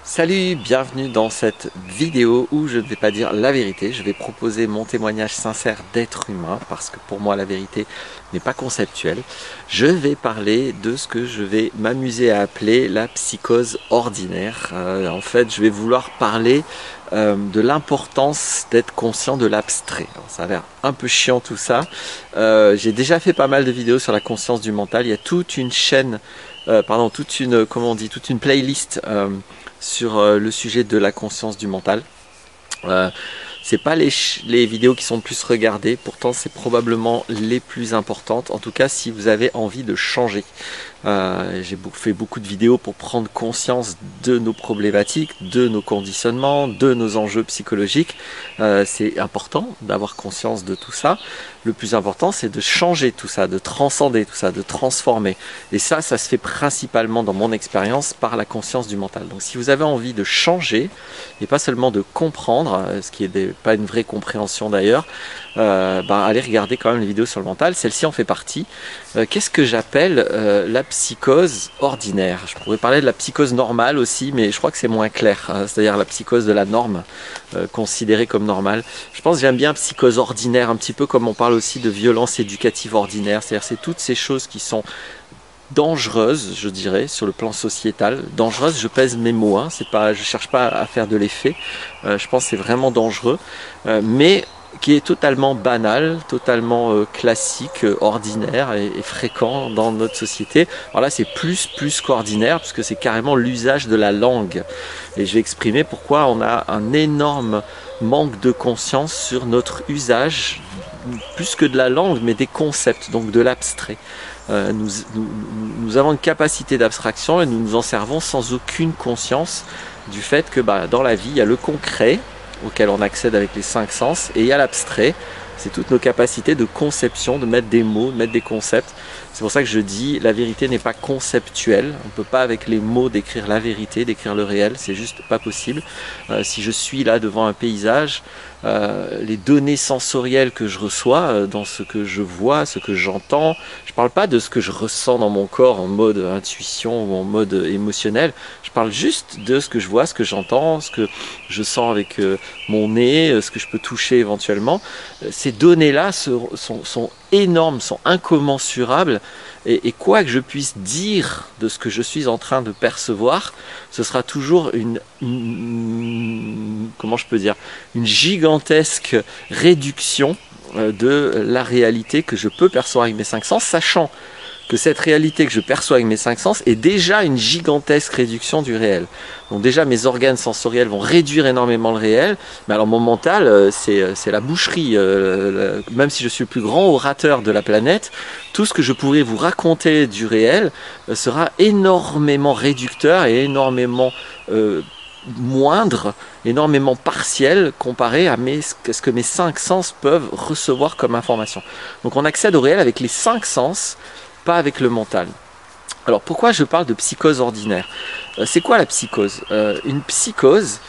Salut, bienvenue dans cette vidéo où je ne vais pas dire la vérité, je vais proposer mon témoignage sincère d'être humain parce que pour moi la vérité n'est pas conceptuelle. Je vais parler de ce que je vais m'amuser à appeler la psychose ordinaire. En fait, je vais vouloir parler de l'importance d'être conscient de l'abstrait. Ça a l'air un peu chiant tout ça. J'ai déjà fait pas mal de vidéos sur la conscience du mental. Il y a toute une chaîne, toute une playlist sur le sujet de la conscience du mental. C'est pas les vidéos qui sont le plus regardées, pourtant c'est probablement les plus importantes, en tout cas si vous avez envie de changer. J'ai fait beaucoup de vidéos pour prendre conscience de nos problématiques, de nos conditionnements, de nos enjeux psychologiques. C'est important d'avoir conscience de tout ça. Le plus important, c'est de changer tout ça, de transcender tout ça, de transformer. Et ça se fait principalement dans mon expérience par la conscience du mental. Donc si vous avez envie de changer, et pas seulement de comprendre, ce qui n'est pas une vraie compréhension d'ailleurs, allez regarder quand même les vidéos sur le mental, celle-ci en fait partie. Qu'est-ce que j'appelle la psychose ordinaire? Je pourrais parler de la psychose normale aussi, mais je crois que c'est moins clair, c'est-à-dire la psychose de la norme, considérée comme normale. Je pense que j'aime bien psychose ordinaire, un petit peu comme on parle aussi de violence éducative ordinaire, c'est-à-dire c'est toutes ces choses qui sont dangereuses, je dirais, sur le plan sociétal. Dangereuse, je pèse mes mots, hein. C'est pas, je cherche pas à faire de l'effet, je pense que c'est vraiment dangereux, mais qui est totalement banal, totalement classique, ordinaire et fréquent dans notre société. Alors là, c'est plus qu'ordinaire, puisque c'est carrément l'usage de la langue. Et je vais exprimer pourquoi on a un énorme manque de conscience sur notre usage, plus que de la langue, mais des concepts, donc de l'abstrait. Nous avons une capacité d'abstraction et nous nous en servons sans aucune conscience du fait que dans la vie, il y a le concret, auquel on accède avec les 5 sens, et il y a l'abstrait, c'est toutes nos capacités de conception, de mettre des mots, de mettre des concepts. C'est pour ça que je dis, la vérité n'est pas conceptuelle, on ne peut pas avec les mots décrire la vérité, décrire le réel, c'est juste pas possible. Si je suis là devant un paysage, les données sensorielles que je reçois dans ce que je vois, ce que j'entends, je ne parle pas de ce que je ressens dans mon corps en mode intuition ou en mode émotionnel, je parle juste de ce que je vois, ce que j'entends, ce que je sens avec mon nez, ce que je peux toucher éventuellement. Ces données-là sont énormes, sont incommensurables, et quoi que je puisse dire de ce que je suis en train de percevoir, ce sera toujours comment je peux dire, une gigantesque réduction de la réalité que je peux percevoir avec mes 5 sens, sachant que cette réalité que je perçois avec mes 5 sens est déjà une gigantesque réduction du réel. Donc déjà mes organes sensoriels vont réduire énormément le réel, mais alors mon mental c'est la boucherie. Même si je suis le plus grand orateur de la planète, tout ce que je pourrais vous raconter du réel sera énormément réducteur et énormément moindre, énormément partiel comparé à ce que mes 5 sens peuvent recevoir comme information. Donc on accède au réel avec les 5 sens, pas avec le mental. Alors pourquoi je parle de psychose ordinaire? C'est quoi la psychose? Une psychose,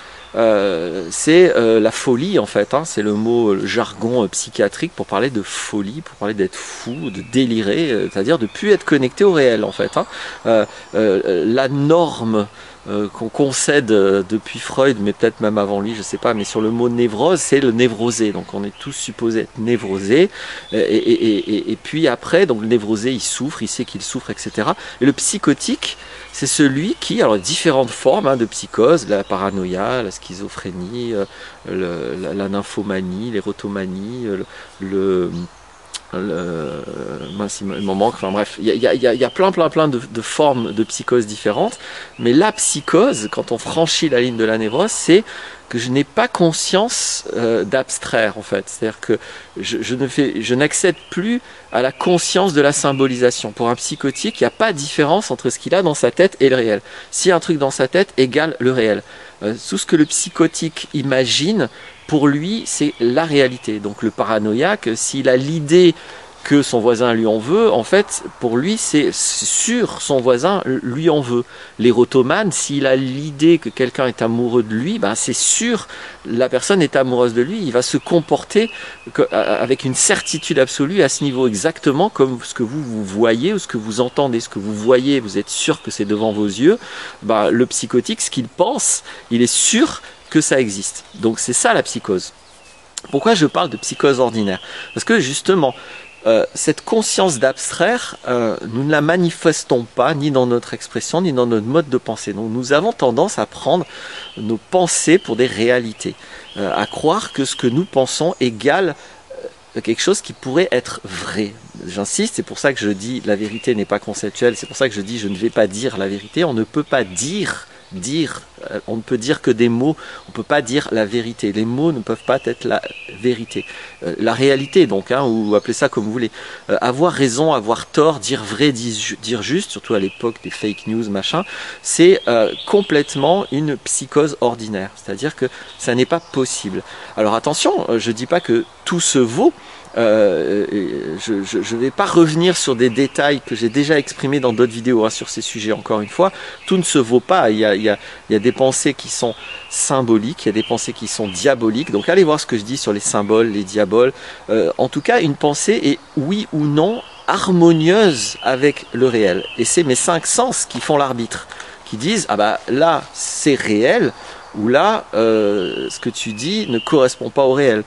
c'est la folie en fait, hein. C'est le mot, le jargon psychiatrique pour parler de folie, pour parler d'être fou, de délirer, c'est-à-dire de ne plus être connecté au réel en fait, hein. La norme qu'on concède depuis Freud, mais peut-être même avant lui, je sais pas, mais sur le mot névrose, c'est le névrosé. Donc on est tous supposés être névrosés, et puis après, donc le névrosé, il souffre, il sait qu'il souffre, etc. Et le psychotique, c'est celui qui, alors différentes formes de psychose, la paranoïa, la schizophrénie, la nymphomanie, l'érotomanie, il m'en manque, enfin bref, il y a plein de formes de psychose différentes, mais la psychose, quand on franchit la ligne de la névrose, c'est que je n'ai pas conscience d'abstraire en fait, c'est-à-dire que je n'accède plus à la conscience de la symbolisation. Pour un psychotique, il n'y a pas de différence entre ce qu'il a dans sa tête et le réel. Si un truc dans sa tête égale le réel, tout ce que le psychotique imagine, pour lui, c'est la réalité. Donc le paranoïaque, s'il a l'idée que son voisin lui en veut, en fait, pour lui, c'est sûr, son voisin lui en veut. L'érotomane, s'il a l'idée que quelqu'un est amoureux de lui, ben c'est sûr, la personne est amoureuse de lui, il va se comporter avec une certitude absolue à ce niveau, exactement comme ce que vous voyez ou ce que vous entendez, ce que vous voyez, vous êtes sûr que c'est devant vos yeux, ben, le psychotique, ce qu'il pense, il est sûr que ça existe. Donc c'est ça la psychose. Pourquoi je parle de psychose ordinaire? Parce que justement, cette conscience d'abstraire, nous ne la manifestons pas ni dans notre expression, ni dans notre mode de pensée. Donc nous avons tendance à prendre nos pensées pour des réalités, à croire que ce que nous pensons égale quelque chose qui pourrait être vrai. J'insiste, c'est pour ça que je dis la vérité n'est pas conceptuelle, c'est pour ça que je dis je ne vais pas dire la vérité, on ne peut pas dire, on ne peut dire que des mots, on ne peut pas dire la vérité. Les mots ne peuvent pas être la vérité. La réalité donc, hein, ou appelez ça comme vous voulez. Avoir raison, avoir tort, dire vrai, dire juste, surtout à l'époque des fake news, machin, c'est complètement une psychose ordinaire. C'est-à-dire que ça n'est pas possible. Alors attention, je ne dis pas que tout se vaut. Je ne vais pas revenir sur des détails que j'ai déjà exprimés dans d'autres vidéos, hein, sur ces sujets. Encore une fois, tout ne se vaut pas. Il y a des pensées qui sont symboliques, il y a des pensées qui sont diaboliques. Donc allez voir ce que je dis sur les symboles, les diaboles. En tout cas, une pensée est oui ou non harmonieuse avec le réel. Et c'est mes 5 sens qui font l'arbitre, qui disent ah bah là c'est réel, où là, ce que tu dis ne correspond pas au réel.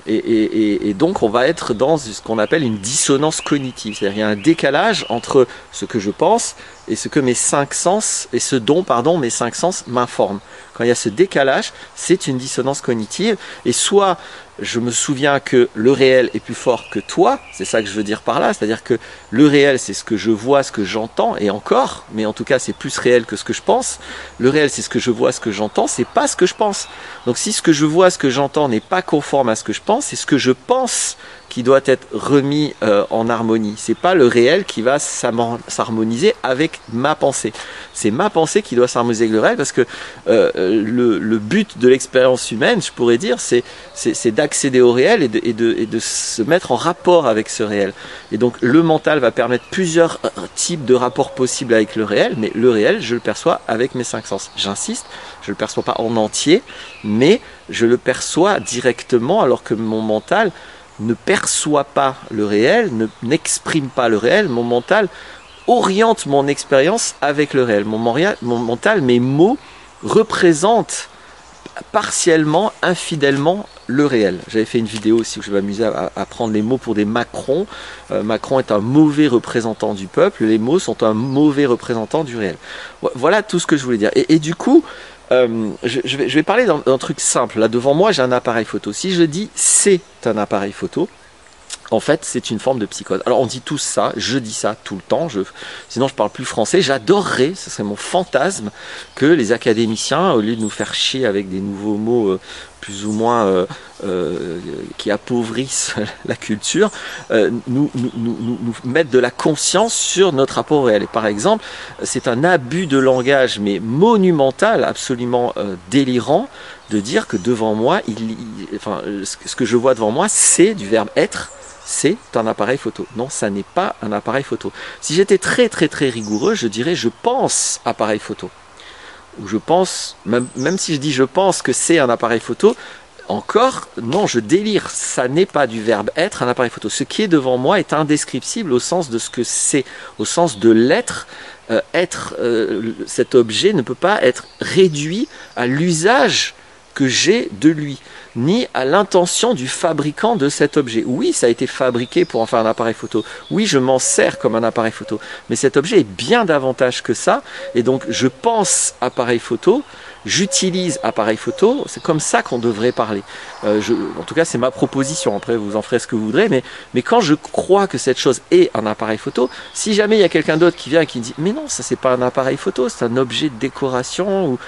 Et donc, on va être dans ce qu'on appelle une dissonance cognitive. C'est-à-dire, il y a un décalage entre ce que je pense et ce que mes 5 sens, et ce dont, pardon, mes 5 sens m'informent. Quand il y a ce décalage, c'est une dissonance cognitive. Et soit je me souviens que le réel est plus fort que toi, c'est ça que je veux dire par là, c'est-à-dire que le réel c'est ce que je vois, ce que j'entends, et encore, mais en tout cas c'est plus réel que ce que je pense. Le réel c'est ce que je vois, ce que j'entends, c'est pas ce que je pense. Donc si ce que je vois, ce que j'entends n'est pas conforme à ce que je pense, c'est ce que je pense qui doit être remis en harmonie. C'est pas le réel qui va s'harmoniser avec ma pensée. C'est ma pensée qui doit s'harmoniser avec le réel, parce que le but de l'expérience humaine, je pourrais dire, c'est d'accéder au réel et de se mettre en rapport avec ce réel. Et donc le mental va permettre plusieurs types de rapports possibles avec le réel, mais le réel, je le perçois avec mes 5 sens. J'insiste, je le perçois pas en entier, mais je le perçois directement, alors que mon mental ne perçoit pas le réel, n'exprime pas le réel. Mon mental oriente mon expérience avec le réel. Mon mental, mes mots représentent partiellement, infidèlement le réel. J'avais fait une vidéo aussi où je m'amusais à prendre les mots pour des Macron. Macron est un mauvais représentant du peuple, les mots sont un mauvais représentant du réel. Voilà tout ce que je voulais dire. Et du coup, je vais parler d'un truc simple. Là devant moi j'ai un appareil photo. Si je dis c'est un appareil photo, en fait c'est une forme de psychose. Alors on dit tous ça, je dis ça tout le temps, sinon je parle plus français. J'adorerais, ce serait mon fantasme, que les académiciens, au lieu de nous faire chier avec des nouveaux mots plus ou moins qui appauvrissent la culture, nous mettent de la conscience sur notre rapport au réel. Et par exemple, c'est un abus de langage mais monumental, absolument délirant, de dire que devant moi, enfin, ce que je vois devant moi, c'est du verbe être. C'est un appareil photo. Non, ça n'est pas un appareil photo. Si j'étais très rigoureux, je dirais je pense appareil photo. Ou je pense, même si je dis je pense que c'est un appareil photo, encore, non, je délire. Ça n'est pas du verbe être un appareil photo. Ce qui est devant moi est indescriptible au sens de ce que c'est, au sens de l'être. Cet objet ne peut pas être réduit à l'usage que j'ai de lui, ni à l'intention du fabricant de cet objet. Oui, ça a été fabriqué pour en faire un appareil photo. Oui, je m'en sers comme un appareil photo. Mais cet objet est bien davantage que ça. Et donc, je pense appareil photo, j'utilise appareil photo. C'est comme ça qu'on devrait parler. En tout cas, c'est ma proposition. Après, vous en ferez ce que vous voudrez. Mais quand je crois que cette chose est un appareil photo, si jamais il y a quelqu'un d'autre qui vient et qui dit « Mais non, ça c'est pas un appareil photo, c'est un objet de décoration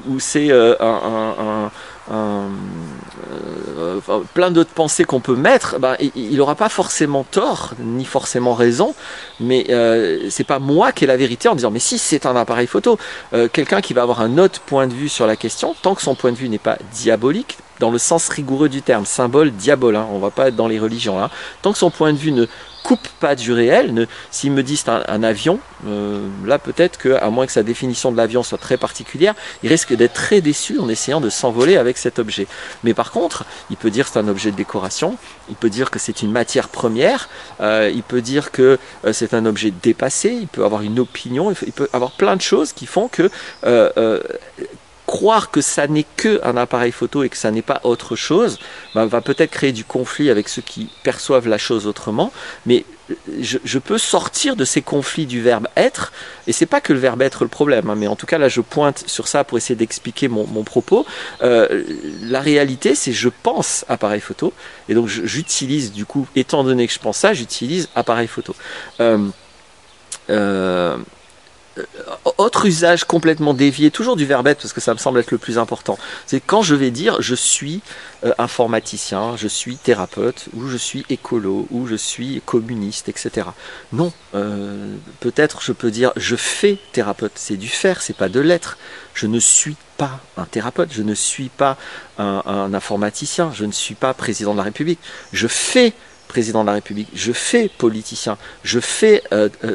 ou c'est plein d'autres pensées qu'on peut mettre, il n'aura pas forcément tort, ni forcément raison, mais c'est pas moi qui ai la vérité en disant mais si c'est un appareil photo. Quelqu'un qui va avoir un autre point de vue sur la question, tant que son point de vue n'est pas diabolique, dans le sens rigoureux du terme, symbole, diabole, hein, on ne va pas être dans les religions, hein. Tant que son point de vue ne coupe pas du réel, s'il me dit c'est un avion, là peut-être qu'à moins que sa définition de l'avion soit très particulière, il risque d'être très déçu en essayant de s'envoler avec cet objet. Mais par contre, il peut dire que c'est un objet de décoration, il peut dire que c'est une matière première, il peut dire que c'est un objet dépassé, il peut avoir une opinion, il peut avoir plein de choses qui font que croire que ça n'est qu'un appareil photo et que ça n'est pas autre chose, va peut-être créer du conflit avec ceux qui perçoivent la chose autrement, mais je peux sortir de ces conflits du verbe être, et c'est pas que le verbe être le problème, hein, mais en tout cas là je pointe sur ça pour essayer d'expliquer mon propos. La réalité c'est je pense appareil photo, et donc j'utilise du coup, étant donné que je pense ça, j'utilise appareil photo. Autre usage complètement dévié, toujours du verbe être, parce que ça me semble être le plus important, c'est quand je vais dire je suis informaticien, je suis thérapeute, ou je suis écolo, ou je suis communiste, etc. Non, peut-être je peux dire je fais thérapeute, c'est du faire, c'est pas de l'être. Je ne suis pas un thérapeute, je ne suis pas un informaticien, je ne suis pas président de la République, je fais président de la République, je fais politicien, je fais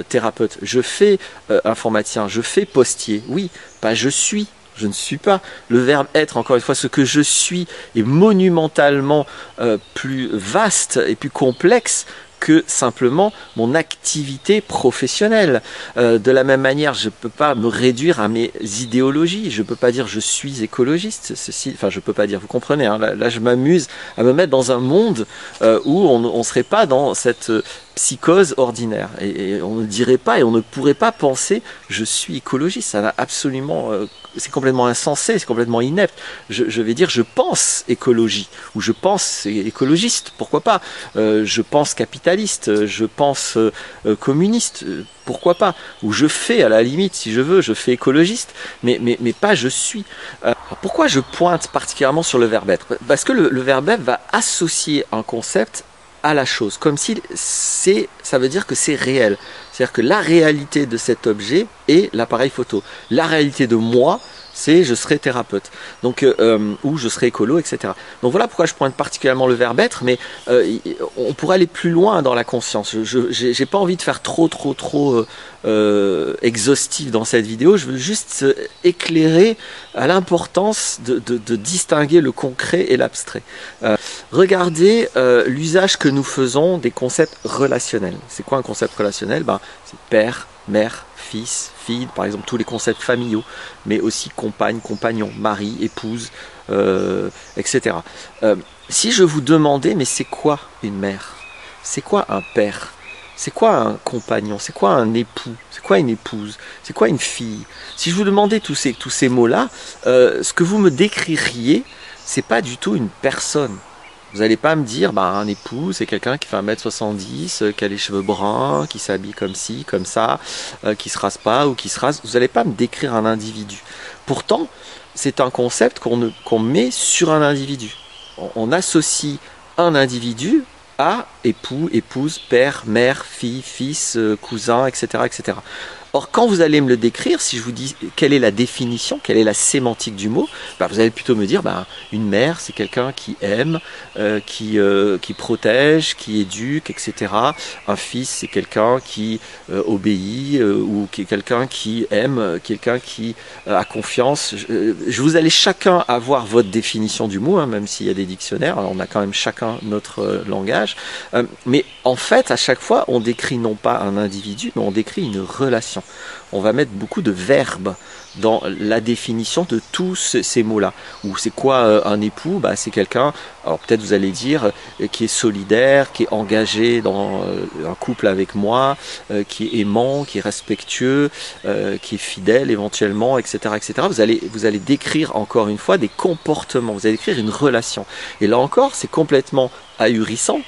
thérapeute, je fais informaticien, je fais postier. Oui, pas je suis, je ne suis pas. Le verbe être, encore une fois, ce que je suis est monumentalement plus vaste et plus complexe que simplement mon activité professionnelle. De la même manière, je ne peux pas me réduire à mes idéologies, je ne peux pas dire je suis écologiste, enfin je ne peux pas dire, vous comprenez, hein, là je m'amuse à me mettre dans un monde où on ne serait pas dans cette psychose ordinaire, et on ne dirait pas et on ne pourrait pas penser je suis écologiste, ça n'a absolument c'est complètement insensé, c'est complètement inepte. Je vais dire je pense écologie, ou je pense écologiste, pourquoi pas, je pense capitaliste, je pense communiste, pourquoi pas, ou je fais à la limite si je veux, je fais écologiste, mais pas je suis. Pourquoi je pointe particulièrement sur le verbe être? Parce que le verbe être va associer un concept à la chose, comme si ça veut dire que c'est réel. C'est-à-dire que la réalité de cet objet est l'appareil photo. La réalité de moi, c'est je serai thérapeute, donc ou je serai écolo, etc. Donc voilà pourquoi je pointe particulièrement le verbe être, mais on pourrait aller plus loin dans la conscience. J'ai pas envie de faire trop exhaustif dans cette vidéo. Je veux juste éclairer à l'importance de distinguer le concret et l'abstrait. Regardez l'usage que nous faisons des concepts relationnels. C'est quoi un concept relationnel? C'est père, mère, fils, fille, par exemple tous les concepts familiaux, mais aussi compagne, compagnon, mari, épouse, etc. Si je vous demandais, mais c'est quoi une mère? C'est quoi un père? C'est quoi un compagnon? C'est quoi un époux? C'est quoi une épouse? C'est quoi une fille? Si je vous demandais tous ces mots-là, ce que vous me décririez, c'est pas du tout une personne. Vous n'allez pas me dire, un époux, c'est quelqu'un qui fait 1m70, qui a les cheveux bruns, qui s'habille comme ci, comme ça, qui se rase pas ou qui se rase. Vous n'allez pas me décrire un individu. Pourtant, c'est un concept qu'on met sur un individu. On associe un individu à époux, épouse, père, mère, fille, fils, cousin, etc., etc. Or, quand vous allez me le décrire, si je vous dis quelle est la définition, quelle est la sémantique du mot, vous allez plutôt me dire, une mère, c'est quelqu'un qui aime, qui protège, qui éduque, etc. Un fils, c'est quelqu'un qui obéit, ou qui est quelqu'un qui aime, quelqu'un qui a confiance. Vous allez chacun avoir votre définition du mot, hein, même s'il y a des dictionnaires, on a quand même chacun notre langage. Mais en fait, à chaque fois, on décrit non pas un individu, mais on décrit une relation. On va mettre beaucoup de verbes dans la définition de tous ces mots-là. Ou c'est quoi un époux? C'est quelqu'un, alors peut-être vous allez dire, qui est solidaire, qui est engagé dans un couple avec moi, qui est aimant, qui est respectueux, qui est fidèle éventuellement, etc., etc. Vous allez décrire encore une fois des comportements, vous allez décrire une relation. Et là encore, c'est complètement ahurissant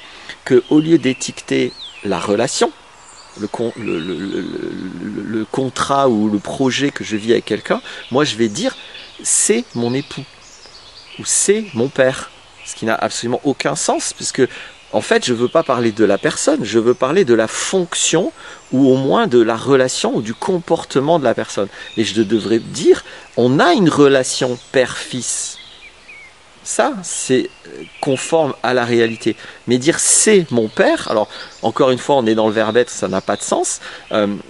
qu'au lieu d'étiqueter la relation, le contrat ou le projet que je vis avec quelqu'un, moi je vais dire c'est mon époux ou c'est mon père, ce qui n'a absolument aucun sens, puisque en fait je ne veux pas parler de la personne, je veux parler de la fonction ou au moins de la relation ou du comportement de la personne. Et je devrais dire on a une relation père-fils. Ça, c'est conforme à la réalité. Mais dire c'est mon père, alors encore une fois, on est dans le verbe être, ça n'a pas de sens,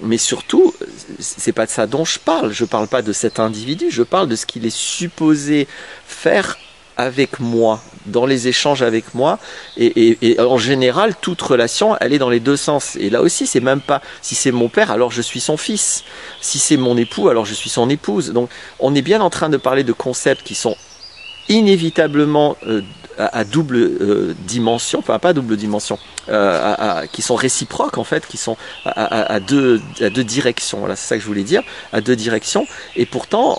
mais surtout, c'est pas de ça dont je parle. Je parle pas de cet individu, je parle de ce qu'il est supposé faire avec moi, dans les échanges avec moi, et en général, toute relation, elle est dans les deux sens. Et là aussi, c'est même pas, si c'est mon père, alors je suis son fils. Si c'est mon époux, alors je suis son épouse. Donc, on est bien en train de parler de concepts qui sont inévitablement à double dimension, enfin pas double dimension, qui sont réciproques en fait, qui sont à deux directions. Voilà, c'est ça que je voulais dire, à deux directions. Et pourtant,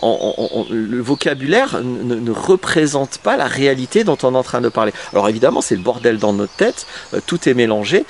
le vocabulaire ne représente pas la réalité dont on est en train de parler. Alors évidemment, c'est le bordel dans notre tête, tout est mélangé,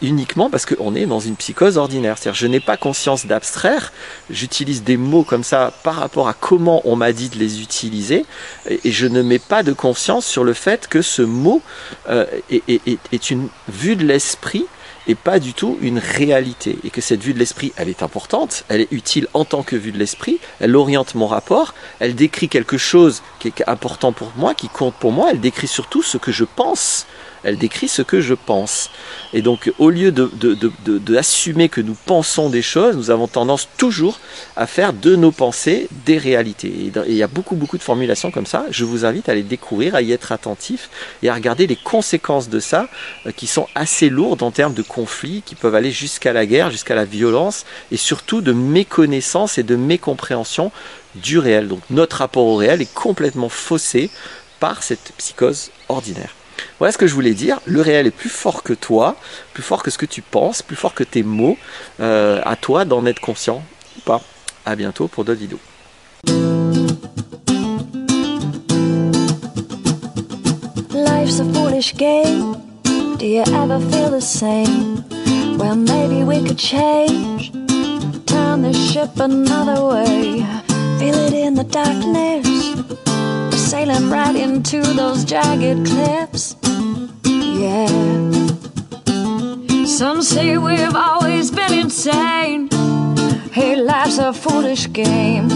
uniquement parce qu'on est dans une psychose ordinaire. C'est-à-dire, je n'ai pas conscience d'abstraire, j'utilise des mots comme ça par rapport à comment on m'a dit de les utiliser, et je ne mets pas de conscience sur le fait que ce mot est une vue de l'esprit et pas du tout une réalité. Et que cette vue de l'esprit, elle est importante, elle est utile en tant que vue de l'esprit, elle oriente mon rapport, elle décrit quelque chose qui est important pour moi, qui compte pour moi, elle décrit surtout ce que je pense. Elle décrit ce que je pense. Et donc, au lieu d'assumer que nous pensons des choses, nous avons tendance toujours à faire de nos pensées des réalités. Et il y a beaucoup de formulations comme ça. Je vous invite à les découvrir, à y être attentif et à regarder les conséquences de ça, qui sont assez lourdes en termes de conflits, qui peuvent aller jusqu'à la guerre, jusqu'à la violence, et surtout de méconnaissance et de mécompréhension du réel. Donc, notre rapport au réel est complètement faussé par cette psychose ordinaire. Voilà ce que je voulais dire. Le réel est plus fort que toi, plus fort que ce que tu penses, plus fort que tes mots. À toi d'en être conscient ou pas. À bientôt pour d'autres vidéos. Life's a foolish game. Do you ever feel the same? Well, maybe we could change. Turn the ship another way. Feel it in the darkness. Sailing right into those jagged cliffs. Yeah. Some say we've always been insane. Hey, life's a foolish game.